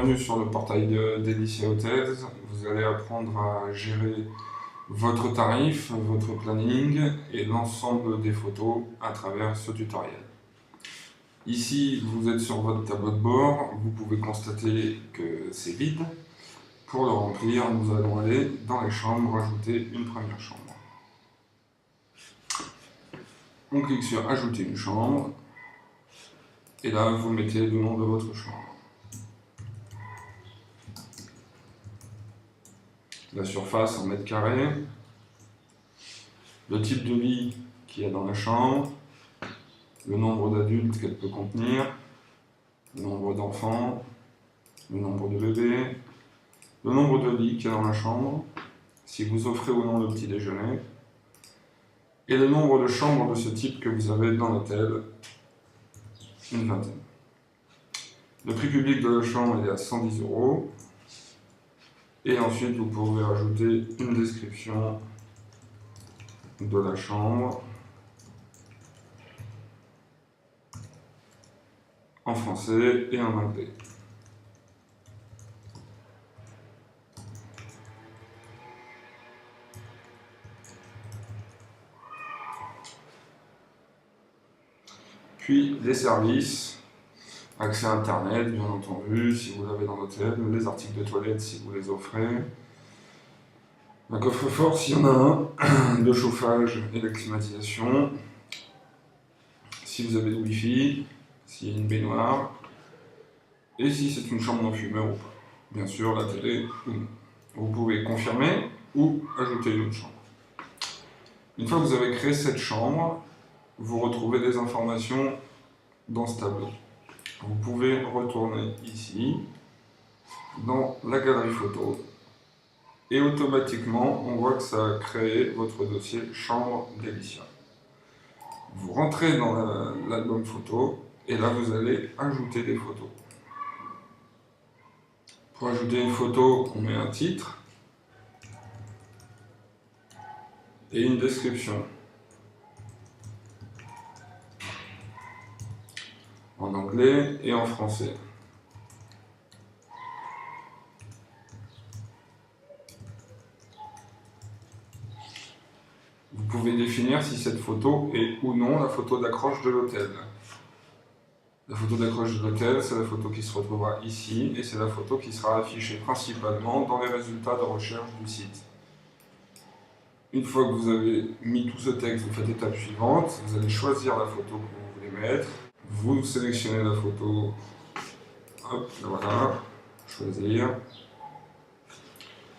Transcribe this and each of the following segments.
Bienvenue sur le portail d'Elicia Hotels. Vous allez apprendre à gérer votre tarif, votre planning et l'ensemble des photos à travers ce tutoriel. Ici, vous êtes sur votre tableau de bord. Vous pouvez constater que c'est vide. Pour le remplir, nous allons aller dans les chambres, rajouter une première chambre. On clique sur Ajouter une chambre. Et là, vous mettez le nom de votre chambre. La surface en mètres carrés, le type de lit qu'il y a dans la chambre, le nombre d'adultes qu'elle peut contenir, le nombre d'enfants, le nombre de bébés, le nombre de lits qu'il y a dans la chambre, si vous offrez ou non le petit déjeuner, et le nombre de chambres de ce type que vous avez dans l'hôtel, une vingtaine. Le prix public de la chambre est à 110 €. Et ensuite, vous pouvez ajouter une description de la chambre en français et en anglais. Puis les services, accès à Internet, bien entendu, si vous l'avez dans l'hôtel, les articles de toilette si vous les offrez, un coffre-fort s'il y en a un, le chauffage et la climatisation, si vous avez le Wi-Fi, s'il y a une baignoire, et si c'est une chambre non-fumeur ou pas. Bien sûr, la télé ou non. Vous pouvez confirmer ou ajouter une autre chambre. Une fois que vous avez créé cette chambre, vous retrouvez des informations dans ce tableau. Vous pouvez retourner ici, dans la galerie photo, et automatiquement, on voit que ça a créé votre dossier chambre d'Elicia. Vous rentrez dans l'album photo, et là vous allez ajouter des photos. Pour ajouter une photo, on met un titre et une description. En anglais et en français. Vous pouvez définir si cette photo est ou non la photo d'accroche de l'hôtel. La photo d'accroche de l'hôtel, c'est la photo qui se retrouvera ici et c'est la photo qui sera affichée principalement dans les résultats de recherche du site. Une fois que vous avez mis tout ce texte, vous faites l'étape suivante, vous allez choisir la photo que vous voulez mettre. Vous sélectionnez la photo, hop, voilà, choisir.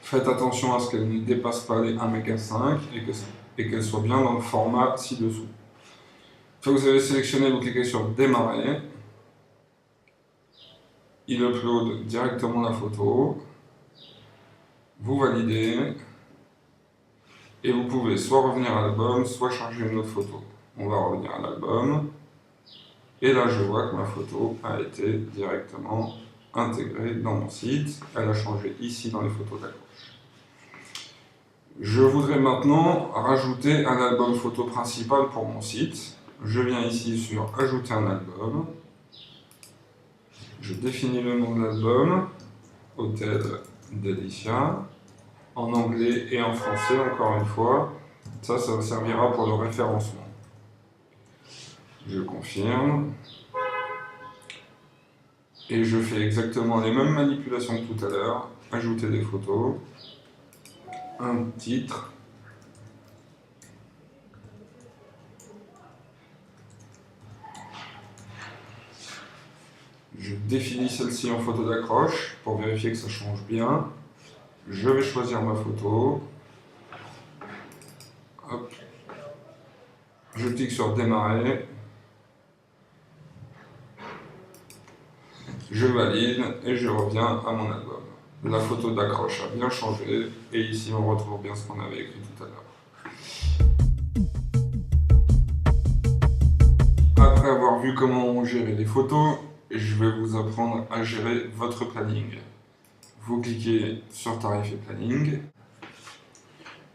Faites attention à ce qu'elle ne dépasse pas les 1,5 m et qu'elle soit bien dans le format ci-dessous. Une fois que vous avez sélectionné, vous cliquez sur Démarrer. Il upload directement la photo. Vous validez. Et vous pouvez soit revenir à l'album, soit charger une autre photo. On va revenir à l'album. Et là, je vois que ma photo a été directement intégrée dans mon site. Elle a changé ici dans les photos d'accroche. Je voudrais maintenant rajouter un album photo principal pour mon site. Je viens ici sur Ajouter un album. Je définis le nom de l'album, Hôtel d'Elicia, en anglais et en français, encore une fois. Ça servira pour le référencement. Je confirme. Et je fais exactement les mêmes manipulations que tout à l'heure. Ajouter des photos. Un titre. Je définis celle-ci en photo d'accroche pour vérifier que ça change bien. Je vais choisir ma photo. Hop. Je clique sur Démarrer. Je valide et je reviens à mon album. La photo d'accroche a bien changé et ici on retrouve bien ce qu'on avait écrit tout à l'heure. Après avoir vu comment on gérait les photos, je vais vous apprendre à gérer votre planning. Vous cliquez sur Tarif et Planning.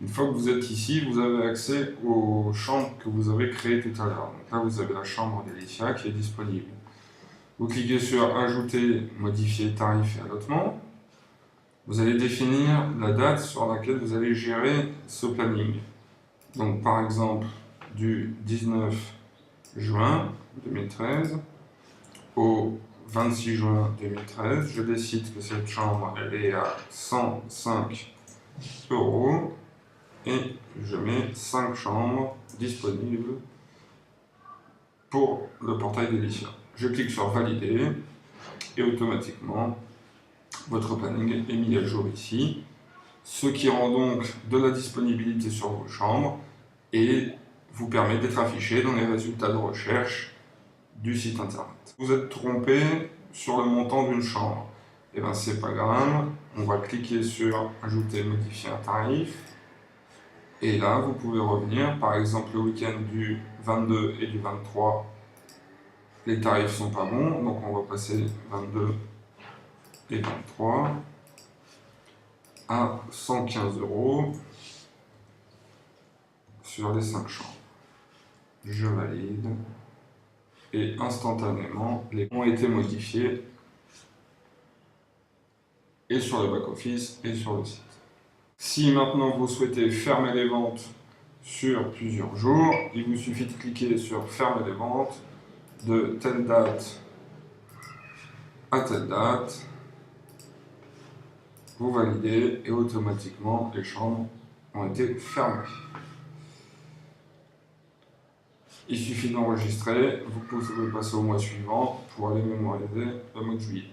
Une fois que vous êtes ici, vous avez accès aux chambres que vous avez créées tout à l'heure. Donc là, vous avez la chambre d'Elicia qui est disponible. Vous cliquez sur Ajouter, modifier tarif et allotement. Vous allez définir la date sur laquelle vous allez gérer ce planning. Donc par exemple du 19 juin 2013 au 26 juin 2013, je décide que cette chambre elle est à 105 € et je mets 5 chambres disponibles pour le portail Delicia. Je clique sur Valider et automatiquement votre planning est mis à jour ici, ce qui rend donc de la disponibilité sur vos chambres et vous permet d'être affiché dans les résultats de recherche du site internet. Vous êtes trompé sur le montant d'une chambre, et bien c'est pas grave, on va cliquer sur Ajouter, modifier un tarif, et là vous pouvez revenir, par exemple le week-end du 22 et du 23, les tarifs sont pas bons, donc on va passer 22 et 23 à 115 € sur les 5 chambres. Je valide et instantanément les ont été modifiés et sur le back-office et sur le site. Si maintenant vous souhaitez fermer les ventes sur plusieurs jours, il vous suffit de cliquer sur Fermer les ventes de telle date à telle date. Vous validez et automatiquement les chambres ont été fermées. Il suffit d'enregistrer, vous pouvez passer au mois suivant pour aller mémoriser le mois de juillet.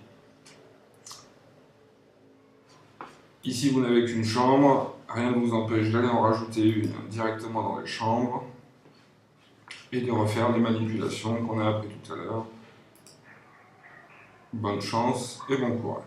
Ici vous n'avez qu'une chambre, rien ne vous empêche d'aller en rajouter une directement dans les chambres et de refaire les manipulations qu'on a appris tout à l'heure. Bonne chance et bon courage.